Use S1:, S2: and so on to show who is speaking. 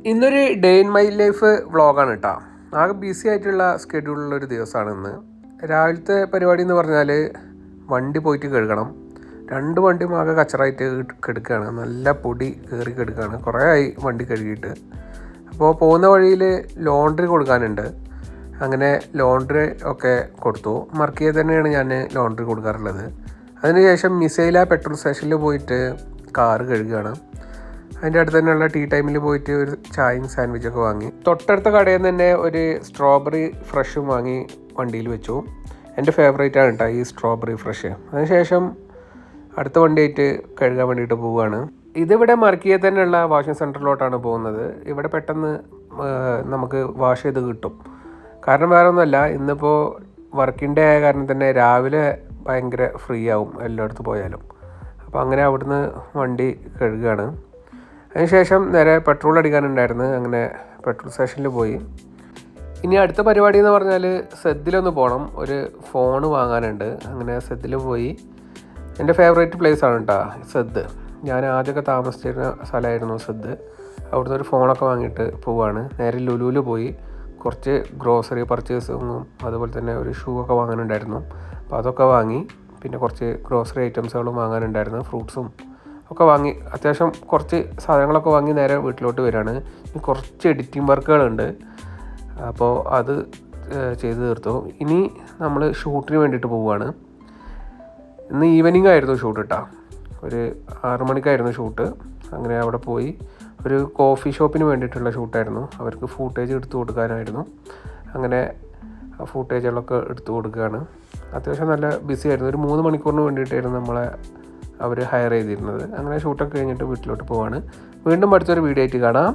S1: ഇന്നൊരു day in my life വ്ളോഗാണ് കേട്ടോ. ആകെ ബിസി ആയിട്ടുള്ള സ്കെഡ്യൂളുള്ളൊരു ദിവസമാണ് ഇന്ന്. രാവിലത്തെ പരിപാടി എന്ന് പറഞ്ഞാൽ വണ്ടി പോയിട്ട് കഴുകണം. 2 വണ്ടിയും ആകെ കച്ചറായിട്ട് കെടുക്കുകയാണ്. നല്ല പൊടി കയറി കെടുക്കുകയാണ്. കുറേ ആയി വണ്ടി കഴുകിയിട്ട്. അപ്പോൾ പോകുന്ന വഴിയിൽ ലോണ്ട്രി കൊടുക്കാനുണ്ട്. അങ്ങനെ ലോണ്ട്രി ഒക്കെ കൊടുത്തു. മർക്കിയെ തന്നെയാണ് ഞാൻ ലോണ്ട്രി കൊടുക്കാറുള്ളത്. അതിനുശേഷം മിസൈല പെട്രോൾ സ്റ്റേഷനിൽ പോയിട്ട് കാറ് കഴുകുകയാണ്. അതിൻ്റെ അടുത്ത് തന്നെയുള്ള ടീ ടൈമിൽ പോയിട്ട് ഒരു ചായയും സാൻഡ്വിച്ചൊക്കെ വാങ്ങി. തൊട്ടടുത്ത കടയിൽ നിന്ന് തന്നെ ഒരു സ്ട്രോബെറി ഫ്രഷും വാങ്ങി വണ്ടിയിൽ വെച്ചു. എൻ്റെ ഫേവറേറ്റാണ് കേട്ടോ ഈ സ്ട്രോബെറി ഫ്രഷ്. അതിനുശേഷം അടുത്ത വണ്ടിയായിട്ട് കഴുകാൻ വേണ്ടിയിട്ട് പോവുകയാണ്. ഇതിവിടെ മർക്കിയെ തന്നെയുള്ള വാഷിംഗ് സെൻറ്ററിലോട്ടാണ് പോകുന്നത്. ഇവിടെ പെട്ടെന്ന് നമുക്ക് വാഷ് ചെയ്ത് കിട്ടും. കാരണം വേറെ ഒന്നുമല്ല, ഇന്നിപ്പോൾ വർക്കിംഗ് ഡേ ആയ കാരണം തന്നെ രാവിലെ ഭയങ്കര ഫ്രീ ആവും എല്ലായിടത്ത് പോയാലും. അപ്പോൾ അങ്ങനെ അവിടുന്ന് വണ്ടി കഴുകുകയാണ്. അതിനുശേഷം നേരെ പെട്രോൾ അടിക്കാനുണ്ടായിരുന്നു. അങ്ങനെ പെട്രോൾ സ്റ്റേഷനിൽ പോയി. ഇനി അടുത്ത പരിപാടി എന്ന് പറഞ്ഞാൽ സെദ്ദിലൊന്ന് പോകണം. ഒരു ഫോൺ വാങ്ങാനുണ്ട്. അങ്ങനെ സെദ്ദിൽ പോയി. എൻ്റെ ഫേവറേറ്റ് പ്ലേസ് ആണ് കേട്ടോ സെദ്. ഞാൻ ആദ്യമൊക്കെ താമസിച്ചിരുന്ന സ്ഥലമായിരുന്നു സെദ്. അവിടുന്ന് ഒരു ഫോണൊക്കെ വാങ്ങിയിട്ട് പോവുകയാണ്. നേരെ ലുലുവിൽ പോയി കുറച്ച് ഗ്രോസറി പർച്ചേസിങ്ങും അതുപോലെ തന്നെ ഒരു ഷൂ ഒക്കെ വാങ്ങാനുണ്ടായിരുന്നു. അപ്പോൾ അതൊക്കെ വാങ്ങി. പിന്നെ കുറച്ച് ഗ്രോസറി ഐറ്റംസുകളും വാങ്ങാനുണ്ടായിരുന്നു. ഫ്രൂട്ട്സും ഒക്കെ വാങ്ങി. അത്യാവശ്യം കുറച്ച് സാധനങ്ങളൊക്കെ വാങ്ങി നേരെ വീട്ടിലോട്ട് വരികയാണ്. ഇനി കുറച്ച് എഡിറ്റിംഗ് വർക്കുകളുണ്ട്. അപ്പോൾ അത് ചെയ്ത് തീർത്തു. ഇനി നമ്മൾ ഷൂട്ടിന് വേണ്ടിയിട്ട് പോവുകയാണ്. ഇന്ന് ഈവനിങ് ആയിരുന്നു ഷൂട്ട് കേട്ടോ. ഒരു 6 മണിക്കായിരുന്നു ഷൂട്ട്. അങ്ങനെ അവിടെ പോയി ഒരു കോഫി ഷോപ്പിന് വേണ്ടിയിട്ടുള്ള ഷൂട്ടായിരുന്നു. അവർക്ക് ഫൂട്ടേജ് എടുത്തു കൊടുക്കാനായിരുന്നു. അങ്ങനെ ആ ഫൂട്ടേജുകളൊക്കെ എടുത്തു കൊടുക്കുകയാണ്. അത്യാവശ്യം നല്ല ബിസി ആയിരുന്നു. ഒരു 3 മണിക്കൂറിന് വേണ്ടിയിട്ടായിരുന്നു നമ്മളെ അവർ ഹയർ ചെയ്തിരുന്നത്. അങ്ങനെ ഷൂട്ടൊക്കെ കഴിഞ്ഞിട്ട് വീട്ടിലോട്ട് പോവാണ്. വീണ്ടും അടുത്തൊരു വീഡിയോ ആയിട്ട് കാണാം.